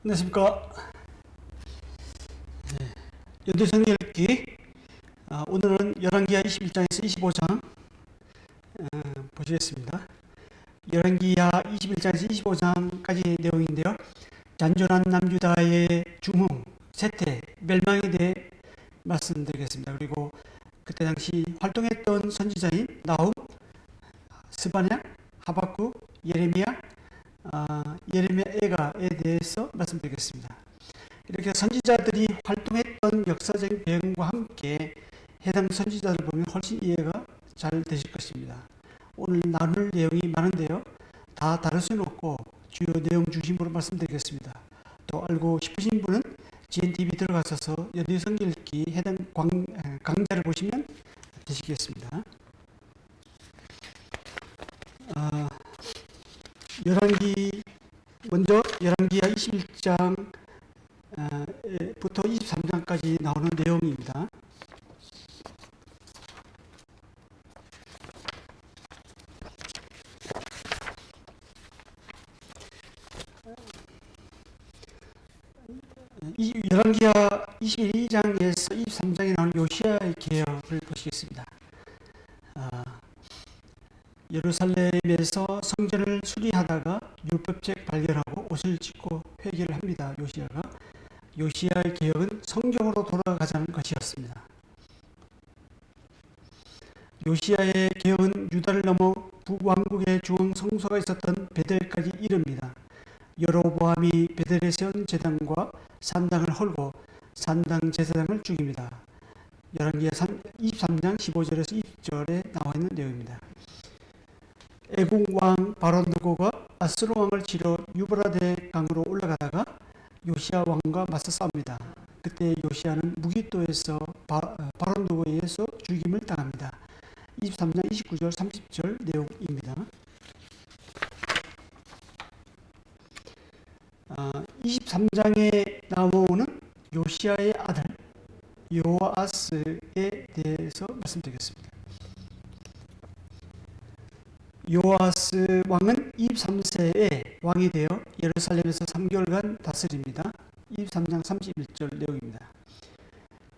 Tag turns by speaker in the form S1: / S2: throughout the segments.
S1: 안녕하십니까. 연대성 읽기. 오늘은 열왕기하 21장에서 25장 보시겠습니다. 열왕기하 21장에서 25장까지 내용인데요. 잔존한 남유다의 중흥, 쇠퇴, 멸망에 대해 말씀드리겠습니다. 그리고 그때 당시 활동했던 선지자인 나훔, 스바냐, 하박국, 예레미야, 예레미야 애가에 대해서 말씀드리겠습니다. 이렇게 선지자들이 활동했던 역사적인 배경과 함께 해당 선지자를 보면 훨씬 이해가 잘 되실 것입니다. 오늘 나눌 내용이 많은데요. 다 다룰 수는 없고 주요 내용 중심으로 말씀드리겠습니다. 또 알고 싶으신 분은 GNTV 들어가셔서 연대성 읽기 해당 강좌를 보시면 되시겠습니다. 먼저 열왕기하 21장 부터 23장까지 나오는 내용입니다. 열왕기하 22장에서 23장에 나오는 요시야의 계열을 보시겠습니다. 예루살렘에서 성전을 수리하다가 율법책 발견하고 옷을 찢고 회개를 합니다. 요시야의 개혁은 성경으로 돌아가자는 것이었습니다. 요시야의 개혁은 유다를 넘어 북왕국의 중앙 성소가 있었던 베델까지 이릅니다. 여로보암이 베델에 세운 제단과 산당을 헐고 산당 제사장을 죽입니다. 열왕기하 23장 15절에서 20절에 나와 있는 내용입니다. 애국 왕 바로누고가 아스루 왕을 치러 유브라데 강으로 올라가다가 요시야 왕과 맞서 싸웁니다. 그때 요시야는 무기토에서 바로누고에 의해서 죽임을 당합니다. 23장 29절 30절 내용입니다. 23장에 나오는 요시야의 아들 요아스에 대해서 말씀드리겠습니다. 요아스 왕은 23세에 왕이 되어 예루살렘에서 3개월간 다스립니다. 23장 31절 내용입니다.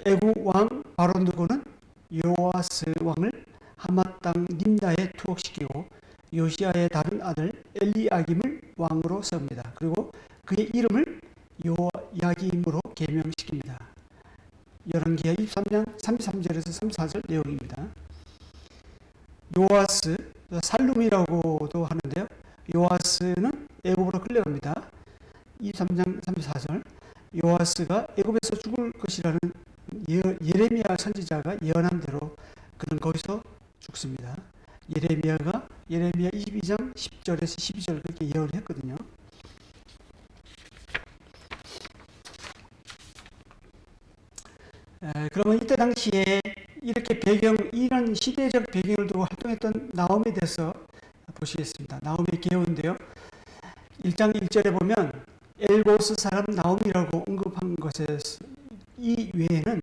S1: 애국 왕 바로누고는 요아스 왕을 하맛 땅 림나에 투옥시키고 요시야의 다른 아들 엘리야김을 왕으로 세웁니다. 그리고 그의 이름을 요야김으로 개명시킵니다. 열왕기하 23장 33절에서 34절 내용입니다. 요아스, 살룸이라고도 하는데요. 요아스는 애굽으로 끌려갑니다. 23장 34절 요아스가 애굽에서 죽을 것이라는 예레미야 선지자가 예언한 대로 그는 거기서 죽습니다. 예레미야 22장 10절에서 12절 그렇게 예언을 했거든요. 그러면 이때 당시에 이렇게 이런 시대적 배경을 두고 활동했던 나홈에 대해서 보시겠습니다. 나홈의 개요인데요. 1장 1절에 보면 엘고스 사람 나홈이라고 언급한 것에 이 외에는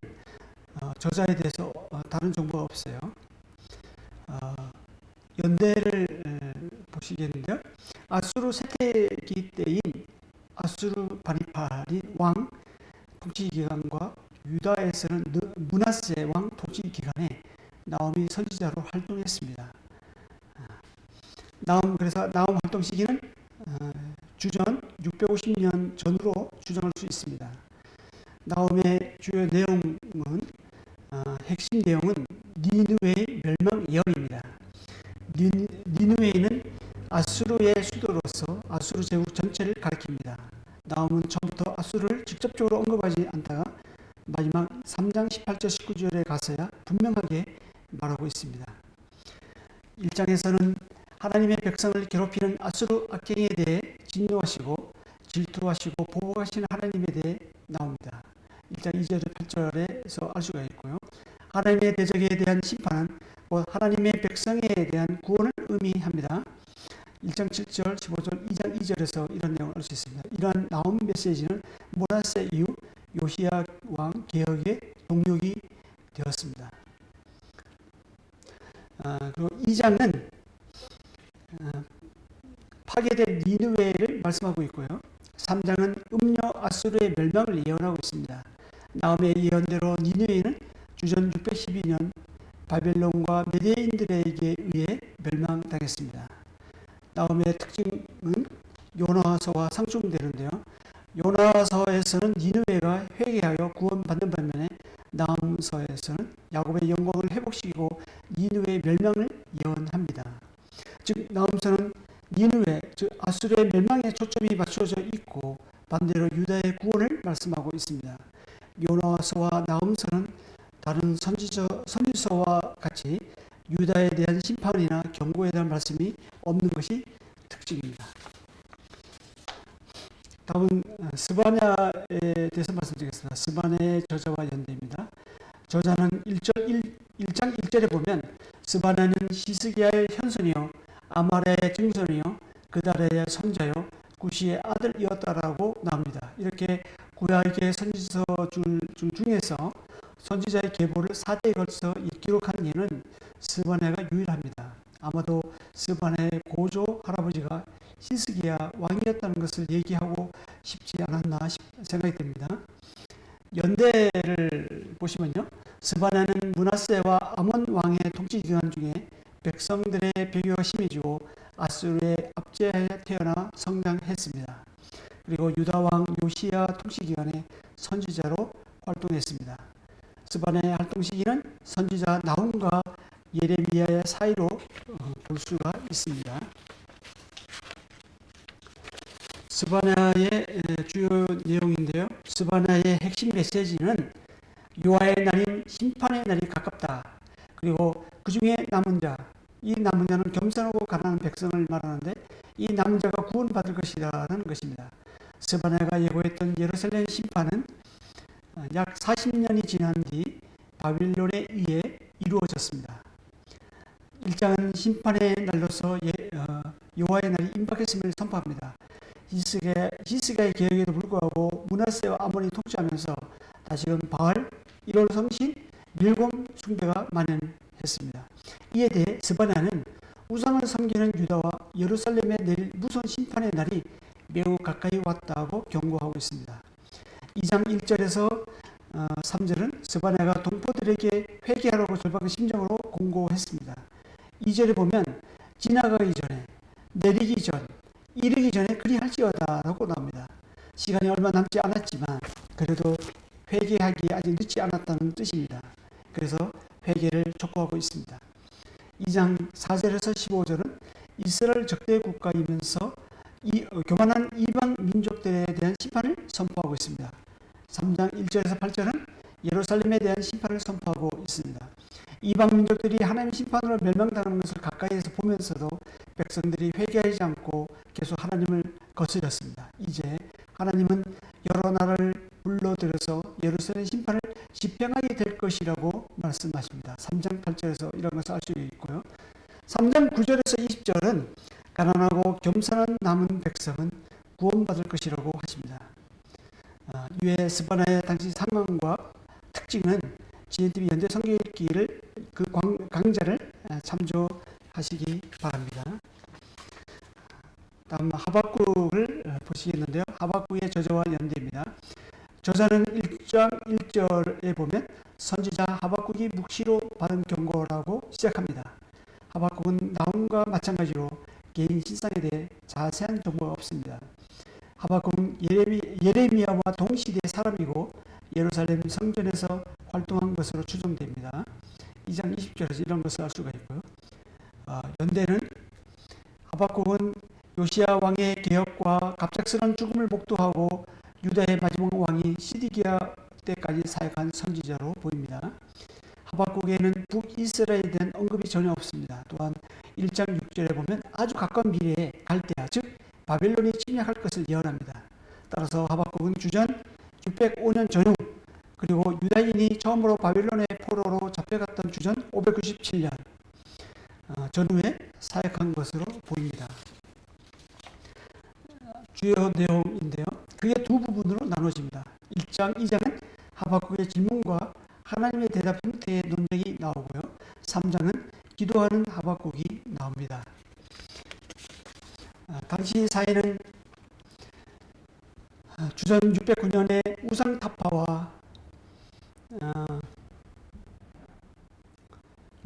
S1: 저자에 대해서 다른 정보가 없어요. 연대를 보시겠는데요. 아수르 쇠퇴기 때인 아수르 바니팔이 왕 통치 기간과 유다에서는 므낫세 왕 통치 기간에 나홈이 선지자로 활동했습니다. 그래서 나홈 활동 시기는 주전 650년 전으로 추정할 수 있습니다. 나홈의 주요 내용은 핵심 내용은 니느웨의 멸망 예언입니다. 니느웨는 아수르의 수도로서 아수르 제국 전체를 가리킵니다. 나홈은 처음부터 아수르를 직접적으로 언급하지 않다가 마지막 3장 18절 19절에 가서야 분명하게 말하고 있습니다. 1장에서는 하나님의 백성을 괴롭히는 아수르 악행에 대해 진노하시고 질투하시고 보복하시는 하나님에 대해 나옵니다. 1장 2절 8절에서 알 수가 있고요. 하나님의 대적에 대한 심판은 하나님의 백성에 대한 구원을 의미합니다. 1장 7절 15절 2장 2절에서 이런 내용을 알 수 있습니다. 이러한 나홈 메시지는 므낫세 이후 요시야 왕 개혁의 동력이 되었습니다. 그리고 2장은 파괴된 니느웨를 말씀하고 있고요. 3장은 음녀 아수르의 멸망을 예언하고 있습니다. 나홈의 예언대로 니느웨는 주전 612년 바벨론과 메대인들에게 의해 멸망당했습니다. 나홈의 특징은 요나서와 상충되는데요. 요나서에서는 니느웨가 회개하여 구원받는 반면에 나홈서에서는 야곱의 영광을 회복시키고 니느웨의 멸망을 예언합니다. 즉 나홈서는 니느웨, 즉 아수르의 멸망에 초점이 맞춰져 있고 반대로 유다의 구원을 말씀하고 있습니다. 요나서와 나홈서는 다른 선지서와 같이 유다에 대한 심판이나 경고에 대한 말씀이 없는 것이 특징입니다. 다음은 스바냐에 대해서 말씀드리겠습니다. 스바냐의 저자와 연대입니다. 저자는 1장 1절에 보면 스바냐는 시스기야의 현손이요 아말의 증손이요 그달의 손자요 구시의 아들이었다라고 나옵니다. 이렇게 구약의 선지서 줄 중에서 선지자의 계보를 4대에 걸쳐 기록한 예는 스바냐가 유일합니다. 아마도 스바냐의 고조 할아버지가 시스기야 왕이었다는 것을 얘기하고 싶지 않았나 생각이 됩니다. 연대를 보시면요. 스바냐는 므낫세와 아몬 왕의 통치 기간 중에 백성들의 배교가 심해지고 아수르의 압제하에 태어나 성장했습니다. 그리고 유다 왕 요시야 통치 기간에 선지자로 활동했습니다. 스바냐의 활동 시기는 선지자 나훔과 예레미야의 사이로 볼 수가 있습니다. 스바냐의 주요 내용인데요. 스바냐의 핵심 메시지는 여호와의 날인 심판의 날이 가깝다. 그리고 그 중에 남은 자, 이 남은 자는 겸손하고 가난한 백성을 말하는데 이 남은 자가 구원받을 것이라는 것입니다. 스바냐가 예고했던 예루살렘 심판은 약 40년이 지난 뒤 바빌론에 의해 이루어졌습니다. 1장은 심판의 날로서 여호와의 날이 임박했음을 선포합니다. 히스기야의 계획에도 불구하고 므낫세와 아몬이 통치하면서 다시금 바알, 1월 성신, 밀곰 숭배가 만연했습니다. 이에 대해 스바냐는 우상을 섬기는 유다와 예루살렘에 내릴 무서운 심판의 날이 매우 가까이 왔다고 경고하고 있습니다. 2장 1절에서 3절은 스바냐가 동포들에게 회개하라고 절박한 심정으로 공고했습니다. 2절에 보면 지나가기 전에, 내리기 전, 이르기 전에 그리할지어다 라고 나옵니다. 시간이 얼마 남지 않았지만 그래도 회개하기 아직 늦지 않았다는 뜻입니다. 그래서 회개를 촉구하고 있습니다. 2장 4절에서 15절은 이스라엘 적대 국가이면서 교만한 이방 민족들에 대한 심판을 선포하고 있습니다. 3장 1절에서 8절은 예루살렘에 대한 심판을 선포하고 있습니다. 이방 민족들이 하나님의 심판으로 멸망당하는 것을 가까이에서 보면서도 백성들이 회개하지 않고 계속 하나님을 거스렸습니다. 이제 하나님은 여러 나라를 불러들여서 예루살렘 심판을 집행하게 될 것이라고 말씀하십니다. 3장 8절에서 이런 것을 알 수 있고요. 3장 9절에서 20절은 가난하고 겸손한 남은 백성은 구원받을 것이라고 하십니다. 이외에 스바냐의 당시 상황과 특징은 GNTV 연대 성경 읽기를 그 강좌를 참조하시기 바랍니다. 다음 하박국을 보시겠는데요. 하박국의 저자와 연대입니다. 저자는 1장 1절에 보면 선지자 하박국이 묵시로 받은 경고라고 시작합니다. 하박국은 나홈과 마찬가지로 개인 신상에 대해 자세한 정보가 없습니다. 하박국은 예레미야와 동시대의 사람이고 예루살렘 성전에서 활동한 것으로 추정됩니다. 2장 20절에서 이런 것을 알 수가 있고요. 연대는 하박국은 요시야 왕의 개혁과 갑작스러운 죽음을 목도하고 유다의 마지막 왕이 시디기야 때까지 사역한 선지자로 보입니다. 하박국에는 북이스라엘에 대한 언급이 전혀 없습니다. 또한 1장 6절에 보면 아주 가까운 미래에 갈대아, 즉 바벨론이 침략할 것을 예언합니다. 따라서 하박국은 주전 605년 전후 그리고 유다인이 처음으로 바벨론의 포로로 잡혀갔던 주전 597년 전후에 사역한 것으로 보입니다. 주요 내용인데요. 그게 두 부분으로 나눠집니다. 1장, 2장은 하박국의 질문과 하나님의 대답 형태의 논쟁이 나오고요. 3장은 기도하는 하박국이 나옵니다. 당시 사회는 주전 609년에 우상타파와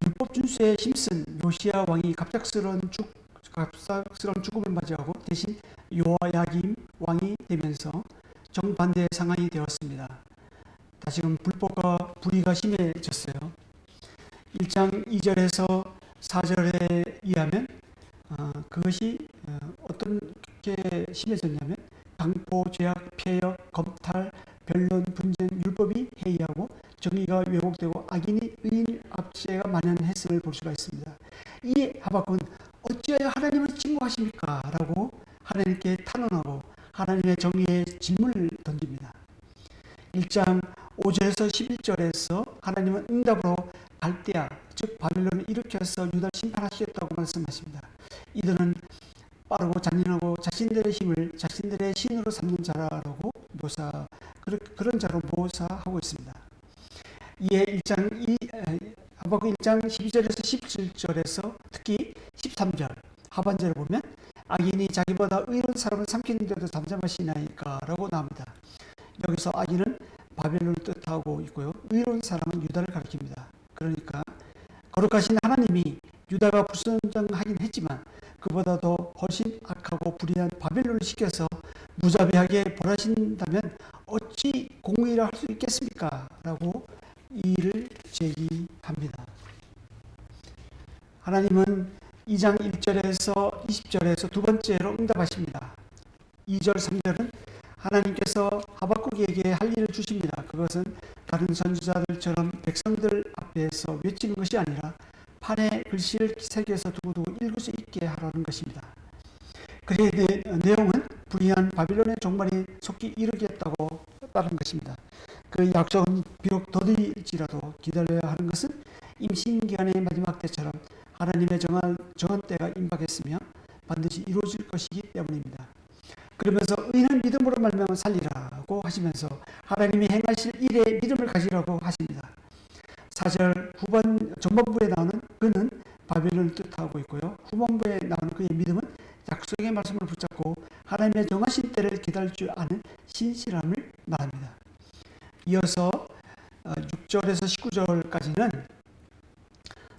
S1: 율법 준수에 힘쓴 요시야 왕이 갑작스러운 죽음을 맞이하고 대신 요야김 왕이 되면서 정반대의 상황이 되었습니다. 다시금 불법과 불의가 심해졌어요. 1장 2절에서 4절에 의하면 그것이 어떻게 심해졌냐면 강포, 죄악, 폐역, 검탈, 변론, 분쟁, 율법이 해이하고 정의가 왜곡되고 악인이 의인 압제가 만연했음을 볼 수가 있습니다. 이 하박국은 어찌하여 하나님을 침묵하십니까? 라고 하나님께 탄원하고 하나님의 정의에 질문을 던집니다. 1장 5절에서 11절에서 하나님은 응답으로 갈대아, 즉 바빌론을 일으켜서 유다를 심판하시겠다고 말씀하십니다. 이들은 빠르고 잔인하고 자신들의 힘을 자신들의 신으로 삼는 자라고 그런 자로 묘사하고 있습니다. 이에 하박국 1장 12절에서 17절에서 특히 13절 하반절을 보면 악인이 자기보다 의로운 사람을 삼키는데도 잠잠하시나이까 라고 나옵니다. 여기서 악인은 바벨론을 뜻하고 있고요. 의로운 사람은 유다를 가리킵니다. 그러니까 거룩하신 하나님이 유다가 불순종하긴 했지만 그보다도 훨씬 악하고 불의한 바벨론을 시켜서 무자비하게 벌하신다면 어찌 공의라 할 수 있겠습니까? 라고 이의를 제기합니다. 하나님은 2장 1절에서 20절에서 두 번째로 응답하십니다. 2절 3절은 하나님께서 하박국에게 할 일을 주십니다. 그것은 다른 선지자들처럼 백성들 앞에서 외치는 것이 아니라 판에 글씨를 새겨서 두고두고 읽을 수 있게 하라는 것입니다. 그의 내용은 불의한 바빌론의 종말이 속히 이르겠다고 따른 것입니다. 그 약속은 비록 더딜지라도 기다려야 하는 것은 임신기간의 마지막 때처럼 하나님의 정한 때가 임박했으며 반드시 이루어질 것이기 때문입니다. 그러면서 의인은 믿음으로 말미암아 살리라고 하시면서 하나님이 행하실 일에 믿음을 가지라고 하십니다. 4절 전반부에 나오는 그는 바벨론을 뜻하고 있고요. 후반부에 나오는 그의 믿음은 약속의 말씀을 붙잡고 하나님의 정하신 때를 기다릴 줄 아는 신실함을 말합니다. 이어서 6절에서 19절까지는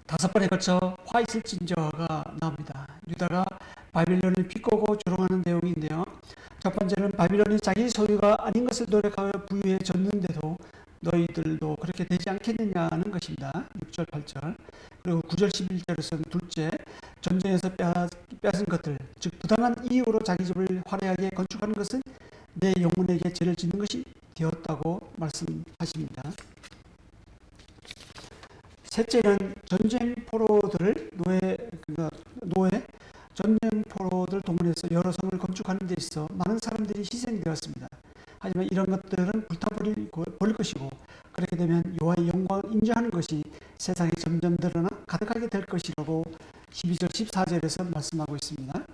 S1: 5번에 걸쳐 화 있을 징조가 나옵니다. 유다가 바빌론을 비꼬고 조롱하는 내용인데요. 첫 번째는 바빌론이 자기 소유가 아닌 것을 노력하여 부유해 졌는데도 너희들도 그렇게 되지 않겠느냐는 것입니다. 6절 8절 그리고 9절 11절에서는 둘째 전쟁에서 빼앗은 것들 즉 부당한 이유로 자기 집을 화려하게 건축하는 것은 내 영혼에게 죄를 짓는 것이 되었다고 말씀하십니다. 셋째는 전쟁 포로들 동원해서 여러 성을 건축하는 데 있어 많은 사람들이 희생되었습니다. 하지만 이런 것들은 불타버릴 것이고 그렇게 되면 여호와의 영광을 인정하는 것이 세상에 점점 드러나 가득하게 될 것이라고 12절 14절에서 말씀하고 있습니다.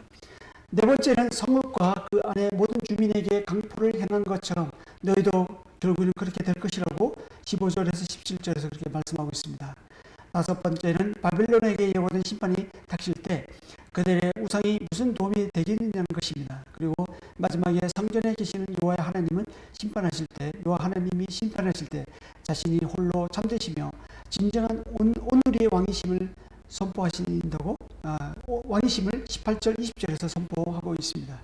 S1: 네 번째는 성읍과 그 안에 모든 주민에게 강포를 행한 것처럼 너희도 결국에는 그렇게 될 것이라고 15절에서 17절에서 그렇게 말씀하고 있습니다. 다섯 번째는 바빌론에게 예고된 심판이 닥칠 때 그들의 우상이 무슨 도움이 되겠느냐는 것입니다. 그리고 마지막에 성전에 계시는 여호와 하나님은 여호와 하나님이 심판하실 때 자신이 홀로 참되시며 진정한 온누리의 왕이심을 선포하신다고 왕이심을 18절 20절에서 선포하고 있습니다.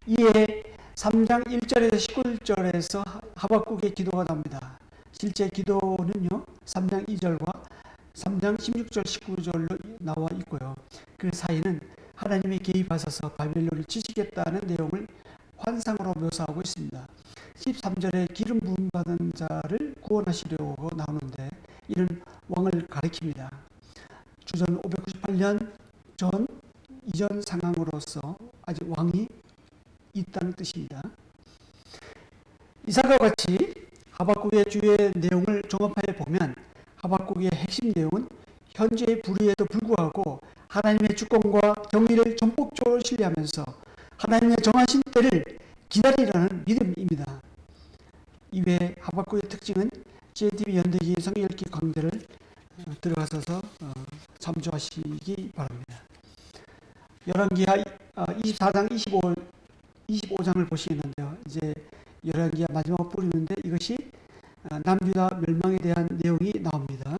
S1: 이에 3장 1절에서 19절에서 하박국의 기도가 나옵니다. 실제 기도는요 3장 2절과 3장 16절 19절로 나와 있고요. 그 사이는 하나님이 개입하셔서 바벨론을 치시겠다는 내용을 환상으로 묘사하고 있습니다. 13절에 기름 부음 받은 자를 구원하시려고 나오는데 이는 왕을 가리킵니다. 주전 598년 전 이전 상황으로서 아직 왕이 있다는 뜻입니다. 이사과 같이 하박국의 주의 내용을 종합해 보면 하박국의 핵심 내용은 현재의 불의에도 불구하고 하나님의 주권과 정의를 전폭적으로 신뢰하면서 하나님의 정하신 때를 기다리라는 믿음입니다. 이외에 하박국의 특징은 JTB 연대기 성경 읽기 강좌를 들어가셔서 참조하시기 바랍니다. 열왕기하 24장 25장을 보시겠는데요. 이제 열왕기하 마지막 부분인데 이것이 남유다 멸망에 대한 내용이 나옵니다.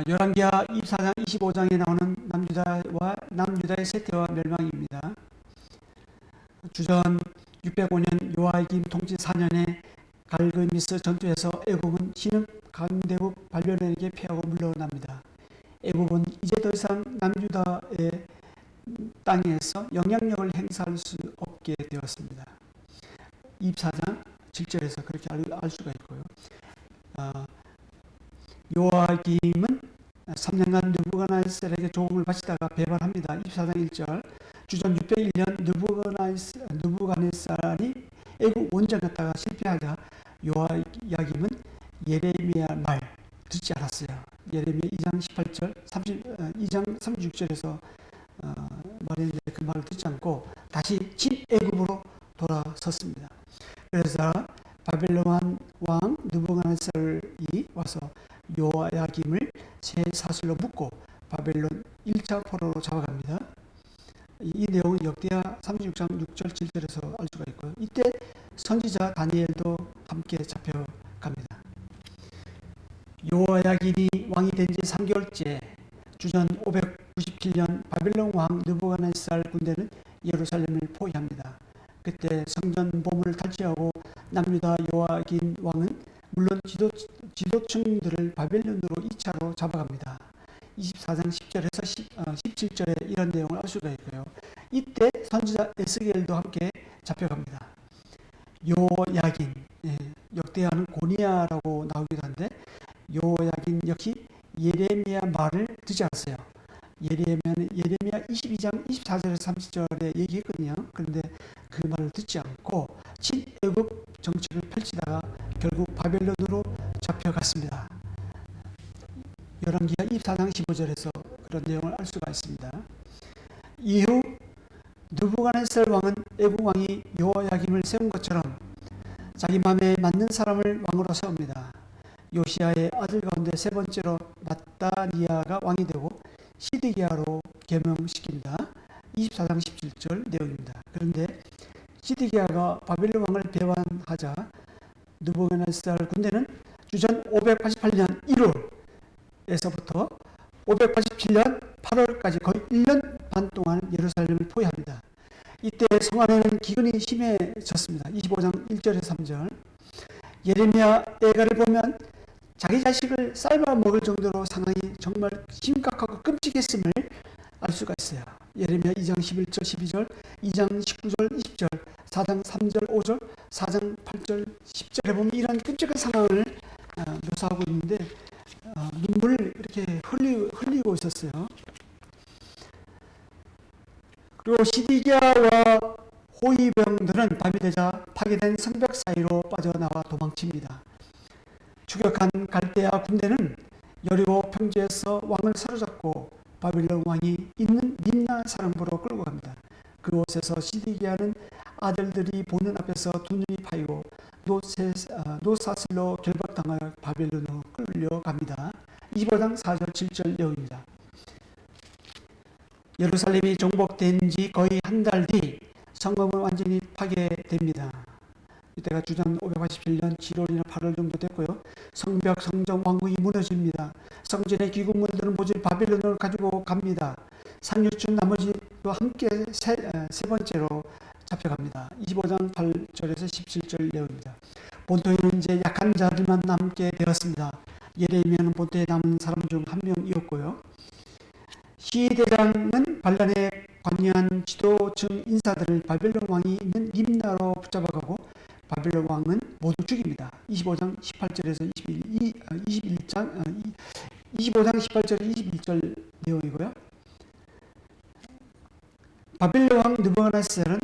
S1: 열왕기하 24장 25장에 나오는 남유다의 쇠퇴와 멸망입니다. 주전 605년 요아kim 통치 4년에 갈그미스 전투에서 애굽은 신흥 강대국 바벨론에게 패하고 물러납니다. 애굽은 이제 더 이상 남유다의 땅에서 영향력을 행사할 수 없게 되었습니다. 24장 7절에서 그렇게 알 수가 있고요. 요아김은 3년간 느부갓네살에게 조공을 바치다가 배반합니다. 24장 1절 주전 601년 느부갓네살이 애국 원정했다가 실패하자 요아김은 예레미야 말 듣지 않았어요. 예레미야 2장 18절 2장 36절에서 말했는데 그 말을 듣지 않고 다시 친애굽으로 돌아섰습니다. 그래서 바벨론 왕 느부갓네살이 와서 요아김을 새 사슬로 묶고 바벨론 1차 포로로 잡아갑니다. 이 내용은 역대하 36장 6절 7절에서 알 수가 있고요. 이때 선지자 다니엘도 함께 잡혀갑니다. 요아김이 왕이 된 지 3개월째 주전 597년 바벨론 왕 느부갓네살 군대는 예루살렘을 포위합니다. 그때 성전 보물을 탈취하고 남유다 요아김 왕은 물론 지도층들을 바벨론으로 2차로 잡아갑니다. 24장 10절에서 17절에 이런 내용을 알 수가 있고요. 이때 선지자 에스겔도 함께 잡혀갑니다. 요야긴, 역대하는 고니야라고 나오기도 한데 요야긴 역시 예레미야 말을 듣지 않았어요. 예레미야 22장 24절에서 30절에 얘기했거든요. 그런데 그 말을 듣지 않고 친애굽 정책을 펼치다가 결국 바벨론으로 잡혀갔습니다. 열왕기하 24장 15절에서 그런 내용을 알 수가 있습니다. 이후 느부갓네살 왕은 애국 왕이 요야김을 세운 것처럼 자기 마음에 맞는 사람을 왕으로 세웁니다. 요시야의 아들 가운데 세 번째로 나타니아가 왕이 되고 시드기야로 계명시킵니다. 24장 17절 내용입니다. 그런데 시드기야가 바벨론 왕을 배반하자 느부갓네살 군대는 주전 588년 1월에서부터 587년 8월까지 거의 1년 반 동안 예루살렘을 포위합니다. 이때 성 안에는 기근이 심해졌습니다. 25장 1절에서 3절 예레미야 애가를 보면 자기 자식을 삶아 먹을 정도로 상황이 정말 심각하고 끔찍했음을 알 수가 있어요. 예레미야 2장 11절 12절 2장 19절 20절 4장 3절 5절 4장 8절 10절에 보면 이런 끔찍한 상황을 묘사하고 있는데 눈물을 이렇게 흘리고 있었어요. 그리고 시드기야와 호위병들은 밤이 되자 파괴된 성벽 사이로 빠져나와 도망칩니다. 추격한 갈대아 군대는 여리고 평지에서 왕을 사로잡고 바벨론 왕이 있는 림나 사령부로 끌고 갑니다. 그곳에서 시드기야는 아들들이 보는 앞에서 두 눈이 파이고 노사슬로 결박당하여 바벨론으로 끌려갑니다. 25장 4절 7절 내용입니다. 예루살렘이 정복된 지 거의 한 달 뒤 성읍은 완전히 파괴됩니다. 이때가 주전 587년 7월이나 8월 정도 됐고요. 성벽, 성전, 왕궁이 무너집니다. 성전의 기구물들은 모조리 바벨론으로 가지고 갑니다. 상류층 나머지도 함께 세 번째로 잡혀갑니다. 25장 8절에서 17절 내용입니다. 본토에는 이제 약한 자들만 남게 되었습니다. 예레미야는 본토에 남은 사람 중 한 명이었고요. 시대장은 반란에 관여한 지도층 인사들을 바벨론 왕이 있는 림나로 붙잡아가고 바벨론 왕은 모두 죽입니다. 25장 18절에서 25장 18절에서 21절 내용이고요. 바벨론 왕 느부갓네살은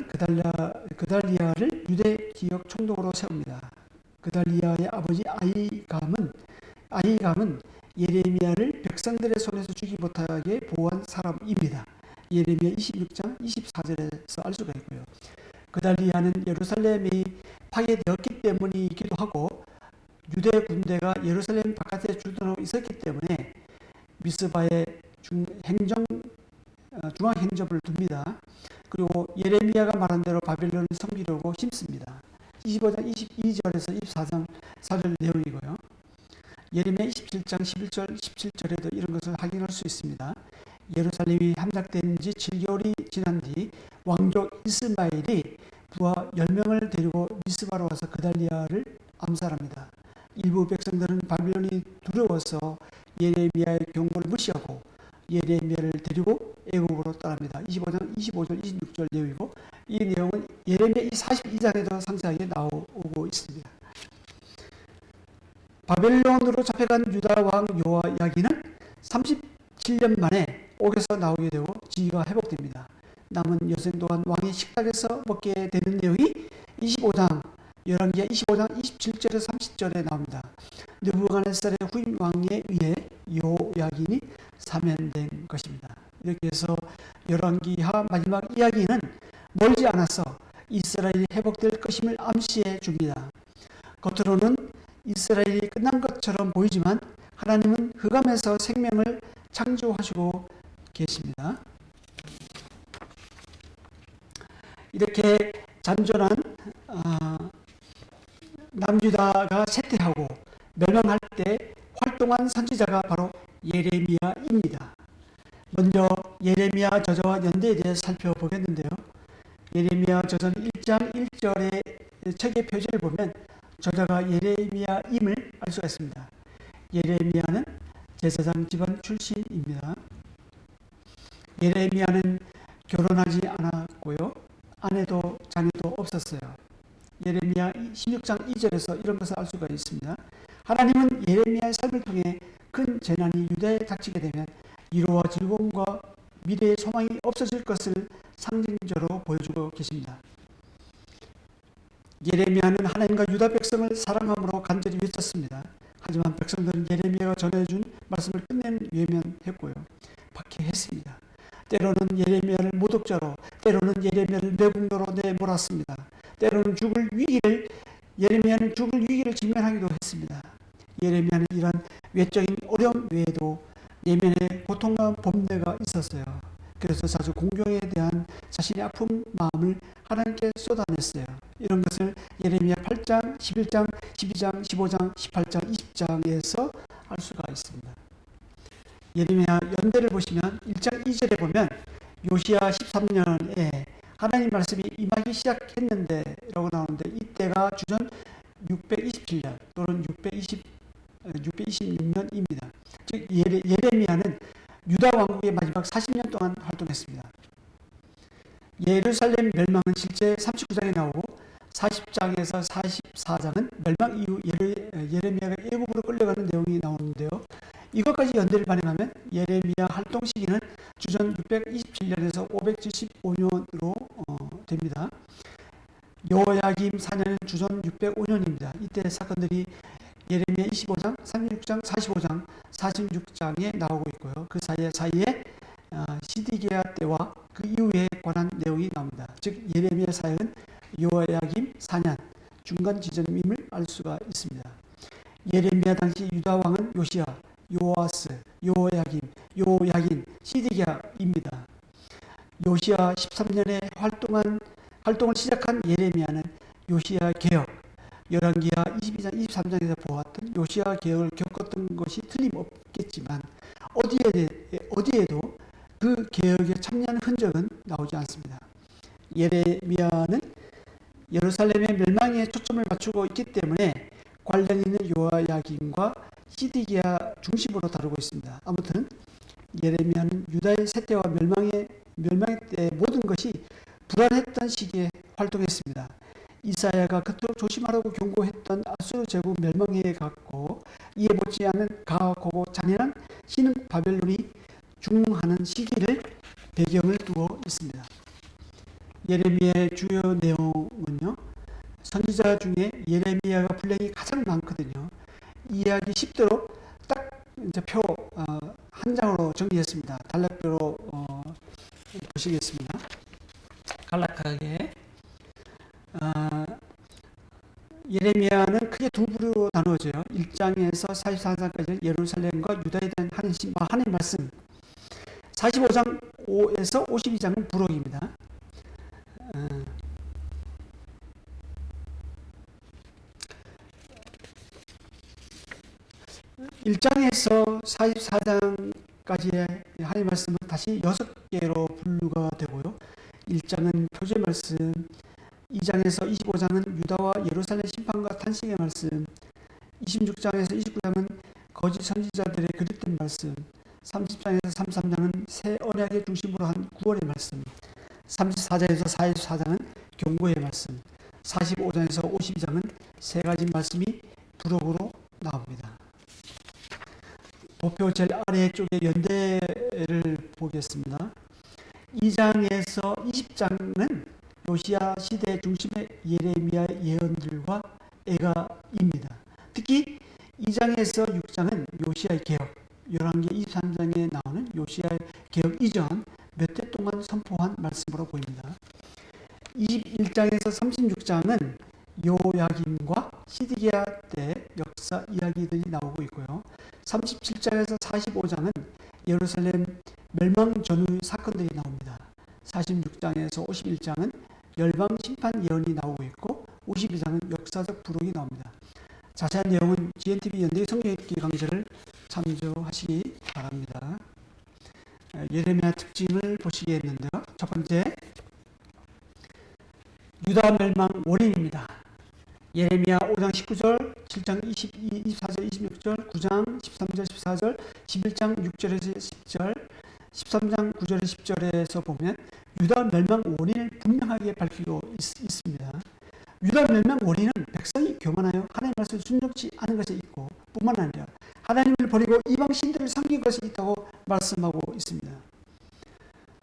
S1: 그달리아를 유대 기업 총독으로 세웁니다. 그달리아의 아버지 아히감은 예레미야를 백성들의 손에서 죽이 못하게 보호한 사람입니다. 예레미야 26장 24절에서 알 수가 있고요. 그달리아는 예루살렘이 파괴되었기 때문이기도 하고 유대 군대가 예루살렘 바깥에 주둔하고 있었기 때문에 미스바에 중앙행접을 둡니다. 그리고 예레미야가 말한 대로 바벨론을 섬기려고 힘씁니다. 25장 22절에서 24장 4절 내용이고요. 예레미야 27장 11절 17절에도 이런 것을 확인할 수 있습니다. 예루살렘이 함락된 지 7개월이 지난 뒤 왕족 이스마엘이 부하 10명을 데리고 미스바로 와서 그달리아를 암살합니다. 일부 백성들은 바벨론이 두려워서 예레미야의 경고를 무시하고 예레미야를 데리고 애굽으로 떠납니다. 25장 25절 26절 내용이고, 이 내용은 예레미야 42장에도 상세하게 나오고 있습니다. 바벨론으로 잡혀간 유다 왕 요야기는 37년 만에 옥에서 나오게 되고 지위가 회복됩니다. 남은 여생 또한 왕의 식탁에서 먹게 되는 내용이 25장, 열왕기하 25장 27절에서 30절에 나옵니다. 느부갓네살의 후임 왕에 의해 요야긴이 사면된 것입니다. 이렇게 해서 열왕기하 마지막 이야기는 멀지 않아서 이스라엘이 회복될 것임을 암시해 줍니다. 겉으로는 이스라엘이 끝난 것처럼 보이지만 하나님은 흑암에서 생명을 창조하시고 계십니다. 이렇게 잔존한 남유다가 쇠퇴하고 멸망할 때 활동한 선지자가 바로 예레미야입니다. 먼저 예레미야 저자와 연대에 대해 살펴보겠는데요. 예레미야 저전 1장 1절의 책의 표지를 보면 저자가 예레미야임을 알 수가 있습니다. 예레미야는 제사장 집안 출신입니다. 예레미야는 결혼하지 않았고요. 아내도 자녀도 없었어요. 예레미야 16장 2절에서 이런 것을 알 수가 있습니다. 하나님은 예레미야의 삶을 통해 큰 재난이 유다에 닥치게 되면 위로와 즐거움과 미래의 소망이 없어질 것을 상징적으로 보여주고 계십니다. 예레미야는 하나님과 유다 백성을 사랑함으로 간절히 외쳤습니다. 하지만 백성들은 예레미야가 전해준 말씀을 끝내 외면했고요. 박해했습니다. 때로는 예레미야를 모독자로, 때로는 예레미야를 매국노로 내몰았습니다. 때로는 예레미야는 죽을 위기를 직면하기도 했습니다. 예레미야는 이런 외적인 어려움 외에도 내면의 고통과 범례가 있었어요. 그래서 자주 공경에 대한 자신의 아픈 마음을 하나님께 쏟아냈어요. 이런 것을 예레미야 8장, 11장, 12장, 15장, 18장, 20장에서 알 수가 있습니다. 예레미야 연대를 보시면 1장 2절에 보면 요시야 13년에 하나님 말씀이 임하기 시작했는데 라고 나오는데, 이때가 주전 627년 또는 626년입니다. 즉 예레미야는 유다 왕국의 마지막 40년 동안 활동했습니다. 예루살렘 멸망은 실제 39장에 나오고 40장에서 44장은 멸망 이후 예레미야가 애굽으로 끌려가는 내용이 나오는데요. 이것까지 연대를 발행하면 예레미야 활동 시기는 주전 627년에서 575년으로 됩니다. 요야김 4년은 주전 605년입니다. 이때 사건들이 예레미야 25장, 36장, 45장, 46장에 나오고 있고요. 그 사이에 시디게야 때와 그 이후에 관한 내용이 나옵니다. 즉 예레미야 사역은 요야김 4년 중간 지점임을 알 수가 있습니다. 예레미야 당시 유다 왕은 요시야, 요아스, 요야김, 요야긴, 시디게야입니다. 요시야 13년에 활동을 시작한 예레미야는 요시야 개혁, 열왕기하 22장, 23장에서 보았던 요시야 개혁을 겪었던 것이 틀림없겠지만 어디에도 그 개혁에 참여한 흔적은 나오지 않습니다. 예레미야는 예루살렘의 멸망에 초점을 맞추고 있기 때문에 관련 있는 요야김과 시디기야 중심으로 다루고 있습니다. 아무튼 예레미야는 유다의 쇠퇴와 멸망의 때 모든 것이 불안했던 시기에 활동했습니다. 이사야가 그토록 조심하라고 경고했던 아수르 제국 멸망해 갔고 이에 못지않은 가혹하고 잔인한 신흥 바벨론이 중흥하는 시기를 배경을 두고 있습니다. 예레미야의 주요 내용은요, 선지자 중에 예레미야가 분량이 가장 많거든요. 이해하기 쉽도록 딱 이제 표 한 장으로 정리했습니다. 단락표로 보시겠습니다. 간략하게 예레미야는 크게 두 부류로 나누어져요. 1장에서 44장까지 예루살렘과 유다에 대한 하나님의 말씀, 45장 5에서 52장은 부록입니다. 1장에서 44장까지의 하나님의 말씀은 다시 6개로 분류가 되고요. 1장은 표제 말씀, 2장에서 25장은 유다와 예루살렘 심판과 탄식의 말씀, 26장에서 29장은 거짓 선지자들의 그릇된 말씀, 30장에서 33장은 새 언약의 중심으로 한 구원의 말씀, 34장에서 44장은 경고의 말씀, 45장에서 52장은 세 가지 말씀이 부록으로 나옵니다. 도표 제일 아래쪽에 연대를 보겠습니다. 2장에서 20장은 요시야 시대 중심의 예레미야 예언들과 애가입니다. 특히 2장에서 6장은 요시야의 개혁, 11개 23장에 나오는 요시야의 개혁 이전 몇 해 동안 선포한 말씀으로 보입니다. 21장에서 36장은 요야김과 시드기야 때 역사 이야기들이 나오고 있고요. 37장에서 45장은 예루살렘 멸망 전후의 사건들이 나옵니다. 46장에서 51장은 열방 심판 예언이 나오고 있고 52장은 역사적 부록이 나옵니다. 자세한 내용은 GNTV 연대 성경읽기 강좌를 참조하시기 바랍니다. 예레미야 특징을 보시겠는데요. 첫 번째, 유다 멸망 원인입니다. 예레미야 5장 19절, 7장 24절, 26절, 9장 13절, 14절, 11장 6절에서 10절, 13장 9절에서 10절에서 보면 유다 멸망 원인을 분명하게 밝히고 있습니다. 유다 멸망 원인은 백성이 교만하여 하나님의 말씀을 순종치 않은 것에 있고 뿐만 아니라 하나님을 버리고 이방 신들을 섬긴 것이 있다고 말씀하고 있습니다.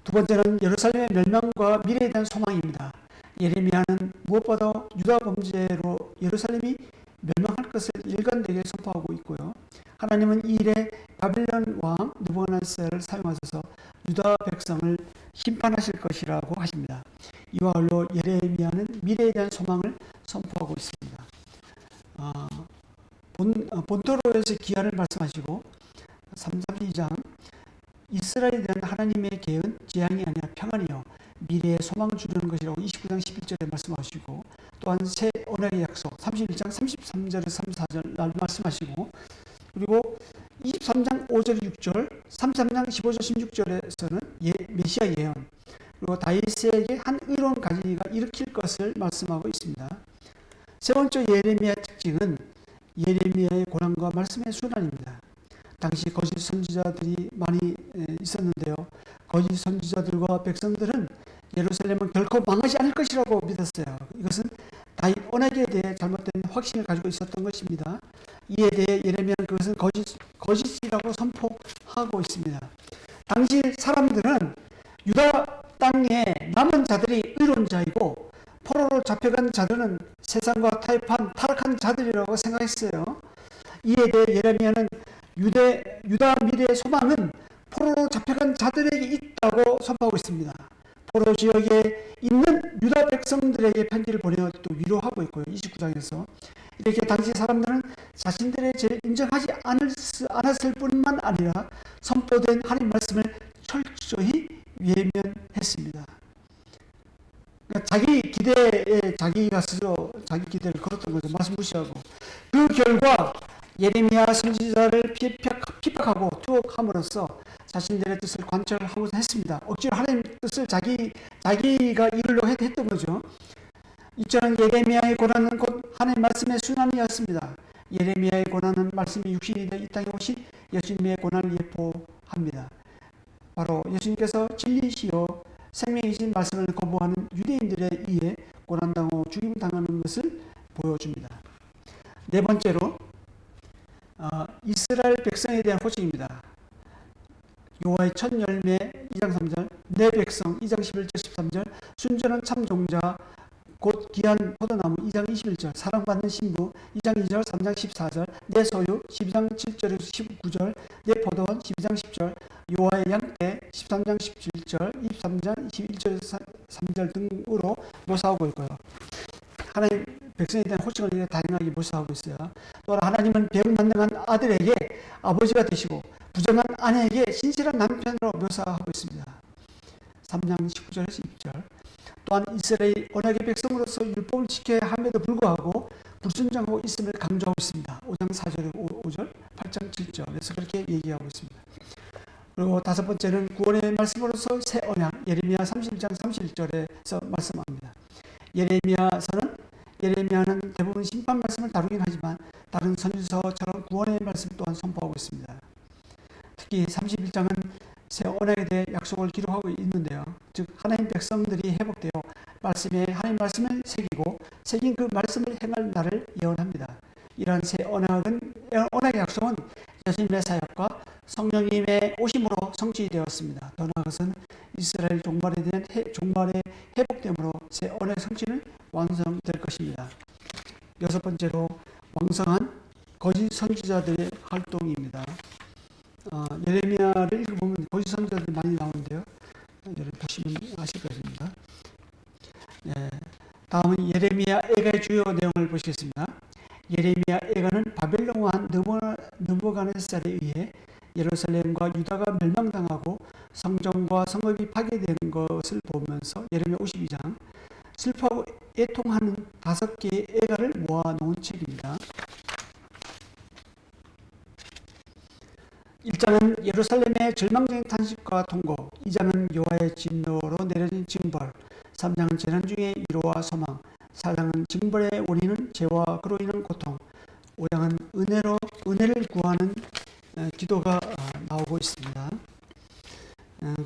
S1: 두 번째는 예루살렘의 멸망과 미래에 대한 소망입니다. 예레미야는 무엇보다 유다 범죄로 예루살렘이 멸망할 것을 일관되게 선포하고 있고요. 하나님은 이 일에 바벨론 왕 느부갓네살을 사용하셔서 유다 백성을 심판하실 것이라고 하십니다. 이와 어울려 예레미야는 미래에 대한 소망을 선포하고 있습니다. 본토로에서 기한을 말씀하시고 32장 이스라엘에 대한 하나님의 계획은 재앙이 아니라 평안이요 미래에 소망을 주려는 것이라고 29장 11절에 말씀하시고 또한 새 언약의 약속 31장 33절에서 34절 말씀하시고 그리고 23장 5절 6절 33장 15절 16절에서는 메시아 예언 그리고 다윗에게 한 의로운 가지가 일으킬 것을 말씀하고 있습니다. 세 번째 예레미야 특징은 예레미야의 고난과 말씀의 순환입니다. 당시 거짓 선지자들이 많이 있었는데요. 거짓 선지자들과 백성들은 예루살렘은 결코 망하지 않을 것이라고 믿었어요. 이것은 다윗 언약에 대해 잘못된 확신을 가지고 있었던 것입니다. 이에 대해 예레미야는 그것은 거짓이라고 선포하고 있습니다. 당시 사람들은 유다 땅에 남은 자들이 의로운 자이고 포로로 잡혀간 자들은 세상과 타락한 자들이라고 생각했어요. 이에 대해 예레미야는 유다 미래의 소망은 포로로 잡혀간 자들에게 있다고 선포하고 있습니다. 포로 지역에 있는 유다 백성들에게 편지를 보내어 또 위로하고 있고요. 29장에서 이렇게 당시 사람들은 자신들의 죄를 인정하지 않았을 뿐만 아니라 선포된 하나님 말씀을 철저히 외면했습니다. 그러니까 자기 기대에 자기가 스스로 자기 기대를 걸었던 거죠. 말씀 무시하고. 그 결과 예레미야 선지자를 핍박하고 투옥함으로써 자신들의 뜻을 관철하고자 했습니다. 억지로 하나님 뜻을 자기가 이루려고 했던 거죠. 이처럼 예레미야의 고난은 곧 하나님의 말씀의 순환이었습니다. 예레미야의 고난은 말씀이 육신이 되어 이 땅에 오신 예수님의 고난을 예포합니다. 바로 예수님께서 진리시요 생명이신 말씀을 거부하는 유대인들에 의해 고난당하고 죽임당하는 것을 보여줍니다. 네 번째로 이스라엘 백성에 대한 호칭입니다. 여호와의 첫 열매 2장 3절 내 백성 2장 11절 13절 순전한 참 종자 곧 귀한 포도나무 2장 21절 사랑받는 신부 2장 2절 3장 14절 내 소유 12장 7절에서 19절 내 포도원 12장 10절 여호와의 양떼 13장 17절 23장 21절에서 3절 등으로 묘사하고 있고요. 하나님 백성에 대한 호칭을 이렇게 다양하게 묘사하고 있어요. 또한 하나님은 배은만능한 아들에게 아버지가 되시고 부정한 아내에게 신실한 남편으로 묘사하고 있습니다. 3장 19절에서 20절 또한 이스라엘 언약의 백성으로서 율법을 지켜야 함에도 불구하고 불순종하고 있음을 강조하고 있습니다. 5장 4절, 5절, 8장 7절. 그래서 그렇게 얘기하고 있습니다. 그리고 다섯 번째는 구원의 말씀으로서 새 언약, 예레미야 31장 31절에서 말씀합니다. 예레미야는 대부분 심판 말씀을 다루긴 하지만 다른 선지서처럼 구원의 말씀 또한 선포하고 있습니다. 특히 31장은 새 언약에 대해 약속을 기록하고 있는데요. 즉 하나님 백성들이 회복되어 하나님 말씀을 새긴 그 말씀을 행할 날을 예언합니다. 이러한 새 언약의 약속은 예수님의 사역과 성령님의 오심으로 성취되었습니다. 더 나아가서는 이스라엘 종말의 회복됨으로 새 언약 성취는 완성될 것입니다. 여섯 번째로 왕성한 거짓 선지자들의 활동입니다. 예레미야를 읽어보면 거짓 선지자들이 많이 나오는데요. 여러분 보시면 아실 것입니다. 다음은 예레미야 애가의 주요 내용을 보시겠습니다. 예레미야 애가는 바벨론 왕 느부갓네살에 의해 예루살렘과 유다가 멸망당하고 성전과 성읍이 파괴된 것을 보면서 예레미야 52장 슬퍼하고 애통하는 5개의 애가를 모아놓은 책입니다. 1장은 예루살렘의 절망적인 탄식과 통고, 2장은 여호와의 진노로 내려진 징벌, 3장은 재난 중의 위로와 소망, 4장은 징벌의 원인은 죄와 그로 인한 고통, 5장은 은혜를 구하는 기도가 나오고 있습니다.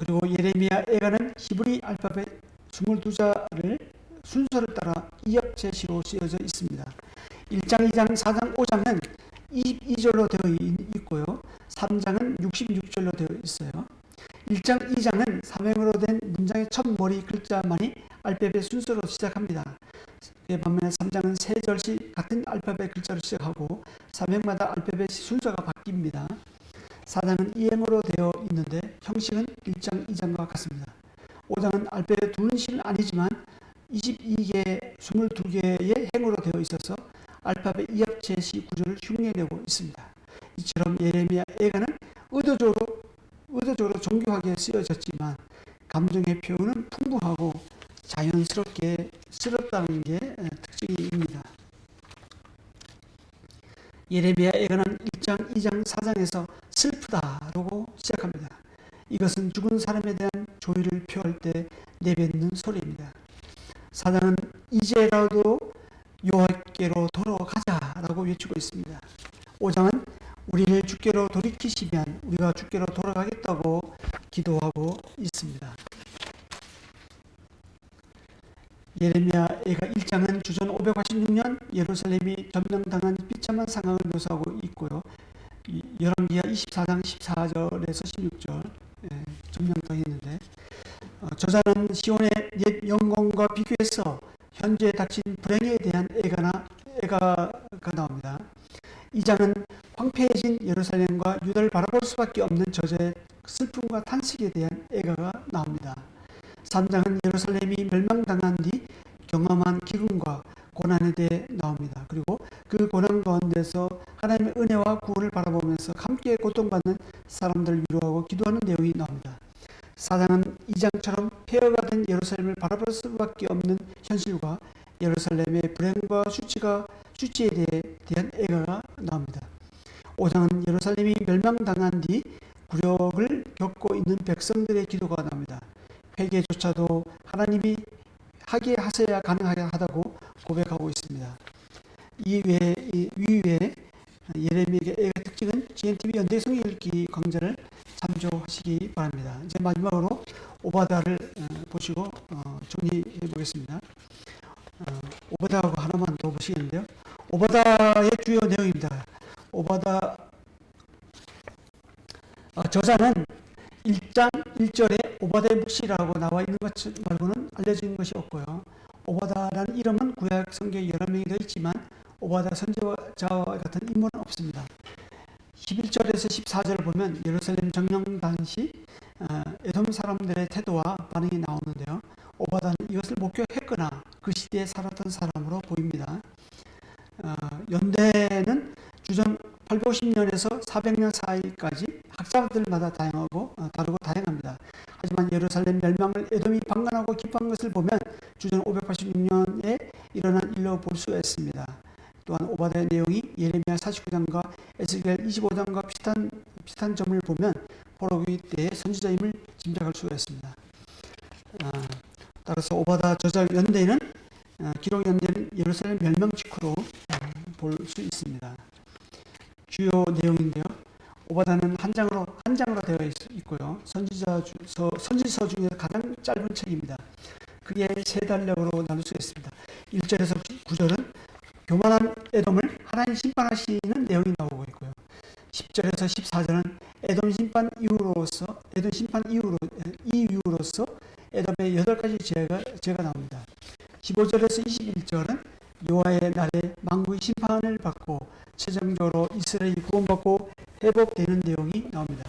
S1: 그리고 예레미야 애가는 히브리 알파벳 22자를 순서를 따라 이역제시로 쓰여져 있습니다. 1장, 2장, 4장, 5장은 22절로 되어 있고요. 3장은 66절로 되어 있어요. 1장, 2장은 사명으로 된 문장의 첫 머리 글자만이 알파벳 순서로 시작합니다. 반면에 3장은 세 절씩 같은 알파벳 글자로 시작하고 사명마다 알파벳 순서가 바뀝니다. 4장은 이행으로 되어 있는데 형식은 1장, 2장과 같습니다. 5장은 알파벳 둘은 아니지만 22개의 행으로 되어 있어서 알파벳 이합 제시 구조를 흉내내고 있습니다. 이처럼 예레미야 애가는 의도적으로 정교하게 쓰여졌지만 감정의 표현은 풍부하고 자연스럽다는 게 특징입니다. 예레미야 애가는 1장, 2장, 4장에서 슬프다라고 시작합니다. 이것은 죽은 사람에 대한 조의를 표할 때 내뱉는 소리입니다. 4장은 이제라도 여호와께로 돌아가자라고 외치고 있습니다. 5장은 우리를 주께로 돌이키시면 우리가 주께로 돌아가겠다고 기도하고 있습니다. 예레미야 애가 1장은 주전 586년 예루살렘이 점령당한 비참한 상황을 묘사하고 있고요. 열왕기하 24장 14절에서 16절 점령당했는데 저자는 시온의 옛 영광과 비교해서 현재 닥친 불행에 대한 애가가 나옵니다. 2장은 황폐해진 예루살렘과 유다를 바라볼 수밖에 없는 저자의 슬픔과 탄식에 대한 애가가 나옵니다. 3장은 예루살렘이 멸망당한 뒤 경험한 기근과 고난에 대해 나옵니다. 그리고 그 고난 가운데서 하나님의 은혜와 구원을 바라보면서 함께 고통받는 사람들을 위로하고 기도하는 내용이 나옵니다. 4장은 2장처럼 폐허가 된 예루살렘을 바라볼 수밖에 없는 현실과 예루살렘의 불행과 수치에 대한 애가가 나옵니다. 5장은 예루살렘이 멸망당한 뒤 굴욕을 겪고 있는 백성들의 기도가 나옵니다. 회개조차도 하나님이 하게 하셔야 가능하게 하다고 고백하고 있습니다. 이외에 예레미야의 애가 특징은 GNTV 연대성 읽기 강좌를 참조하시기 바랍니다. 이제 마지막으로 오바다를 보시고 정리해 보겠습니다. 오바다하고 하나만 더 보시겠는데요. 오바다의 주요 내용입니다. 오바다 저자는 1장 1절에 오바다의 묵시라고 나와 있는 것 말고는 알려진 것이 없고요. 오바다라는 이름은 구약 성경에 여러 명이 되어 있지만 오바다 선지자와 같은 인물은 없습니다. 11절에서 14절을 보면 예루살렘 점령 당시 에돔 사람들의 태도와 반응이 나오는데요. 오바다는 이것을 목격했거나 그 시대에 살았던 사람으로 보입니다. 연대는 주전 850년에서 400년 사이까지 학자들마다 다르고 다양합니다. 하지만 예루살렘 멸망을 에돔이 방관하고 기뻐한 것을 보면 주전 586년에 일어난 일로 볼 수 있습니다. 또한 오바댜의 내용이 예레미야 49장과 에스겔 25장과 비슷한 점을 보면 포로기 때의 선지자임을 짐작할 수가 있습니다. 따라서 오바댜 저작 연대는 기록 연대는 예루살렘 멸망 직후로 볼 수 있습니다. 주요 내용인데요. 오바댜는 한 장으로 되어 있고요. 선지서 중에서 가장 짧은 책입니다. 그게 세 단락으로 나눌 수 있습니다. 1절에서 9절은 교만한 에돔을 하나님 심판하시는 내용이 나오고 있고요. 10절에서 14절은 에돔 심판 이후로서 에돔의 8가지 죄가 나옵니다. 15절에서 21절은 여호와의 날에 만국의 심판을 받고 최종적으로 이스라엘이 구원받고 회복되는 내용이 나옵니다.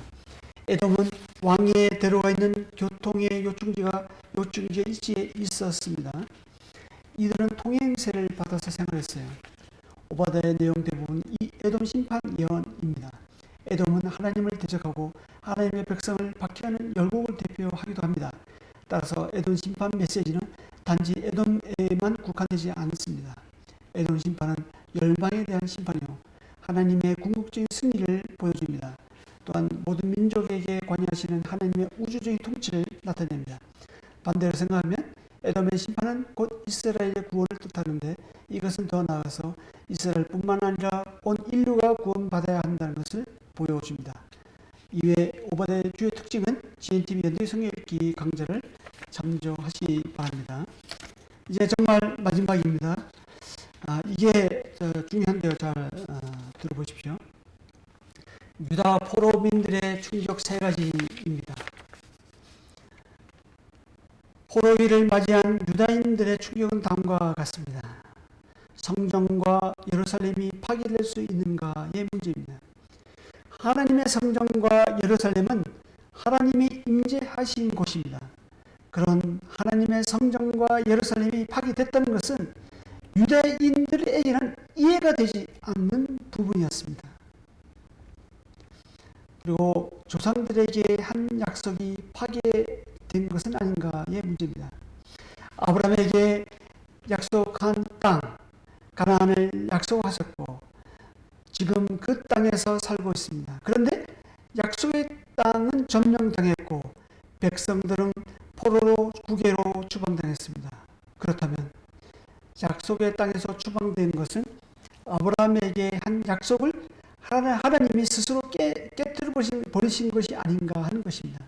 S1: 에돔은 왕위에 들어가 있는 교통의 요충지에 있었습니다. 이들은 통행세를 받아서 생활했어요. 오바댜의 내용 대부분 이 에돔 심판 예언입니다. 에돔은 하나님을 대적하고 하나님의 백성을 박해하는 열국을 대표하기도 합니다. 따라서 에돔 심판 메시지는 단지 에돔에만 국한되지 않습니다. 에돔 심판은 열방에 대한 심판이요 하나님의 궁극적인 승리를 보여줍니다. 또한 모든 민족에게 관여하시는 하나님의 우주적인 통치를 나타냅니다. 반대로 생각하면 에돔의 심판은 곧 이스라엘의 구원을 뜻하는데 이것은 더 나아가서 이스라엘뿐만 아니라 온 인류가 구원받아야 한다는 것을 보여줍니다. 이외에 오바댜의 주요 특징은 GNTV 연대 성경 읽기 강좌를 참조하시기 바랍니다. 이제 정말 마지막입니다. 이게 중요한데요. 잘 들어보십시오. 유다 포로민들의 충격 세 가지입니다. 포로기를 맞이한 유다인들의 충격은 다음과 같습니다. 성전과 예루살렘이 파괴될 수 있는가의 문제입니다. 하나님의 성전과 예루살렘은 하나님이 임재하신 곳입니다. 그런 하나님의 성전과 예루살렘이 파괴됐다는 것은 유대인들에게는 이해가 되지 않는 부분이었습니다. 그리고 조상들에게 한 약속이 파괴된 것은 아닌가의 문제입니다. 아브라함에게 약속한 땅, 가나안을 약속하셨고 지금 그 땅에서 살고 있습니다. 그런데 약속의 땅은 점령당했고 백성들은 포로로 국외로 추방당했습니다. 그렇다면 약속의 땅에서 추방된 것은 아브라함에게 한 약속을 하나님이 스스로 깨뜨려 버리신 것이 아닌가 하는 것입니다.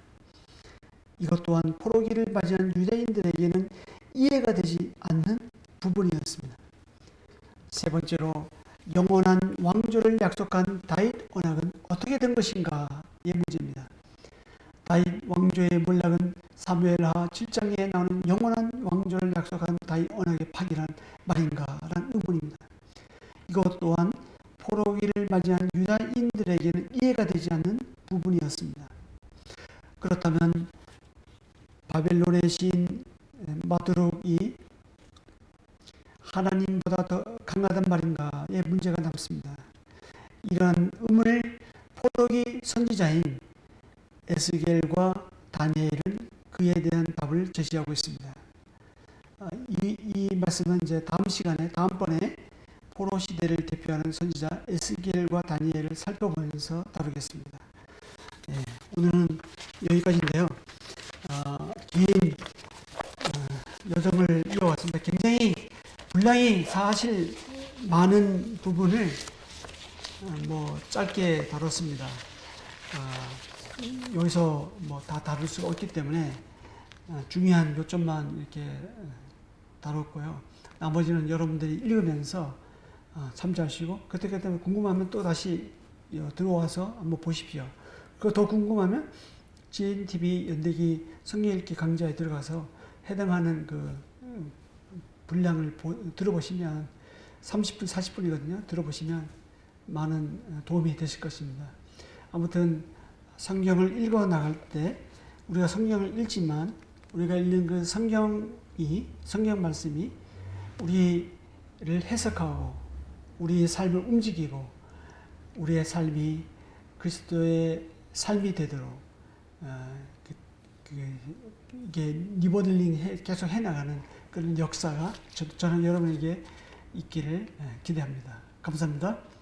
S1: 이것 또한 포로기를 맞이한 유대인들에게는 이해가 되지 않는 부분이었습니다. 세 번째로 영원한 왕조를 약속한 다윗 언약은 어떻게 된 것인가의 문제입니다. 다윗 왕조의 몰락은 사무엘하 7장에 나오는 영원한 왕조를 약속한 다윗 언약의 파기란 말인가라는 의문입니다. 이것 또한 포로기를 맞이한 유다인들에게는 이해가 되지 않는 부분이었습니다. 그렇다면 바벨론의 시인 마두룩이 하나님보다 더 강하단 말인가의 문제가 남습니다. 이러한 의문을 포로기 선지자인 에스겔과 다니엘은 그에 대한 답을 제시하고 있습니다. 이 말씀은 이제 다음번에 포로 시대를 대표하는 선지자 에스겔과 다니엘을 살펴보면서 다루겠습니다. 오늘은 여기까지인데요. 긴 여정을 이어왔습니다. 굉장히 분량이 사실 많은 부분을 짧게 다뤘습니다. 여기서 다 다룰 수가 없기 때문에 중요한 요점만 이렇게 다뤘고요. 나머지는 여러분들이 읽으면서 참조하시고 그때 궁금하면 또 다시 들어와서 한번 보십시오. 그리고 더 궁금하면 GNTV 연대기 성경 읽기 강좌에 들어가서 해당하는 그 분량을 들어보시면 30분, 40분이거든요. 들어보시면 많은 도움이 되실 것입니다. 아무튼 성경을 읽어 나갈 때 우리가 성경을 읽지만 우리가 읽는 그 성경 말씀이 우리를 해석하고 우리의 삶을 움직이고 우리의 삶이 그리스도의 삶이 되도록 이게 리모델링 계속 해나가는 그런 역사가 저는 여러분에게 있기를 기대합니다. 감사합니다.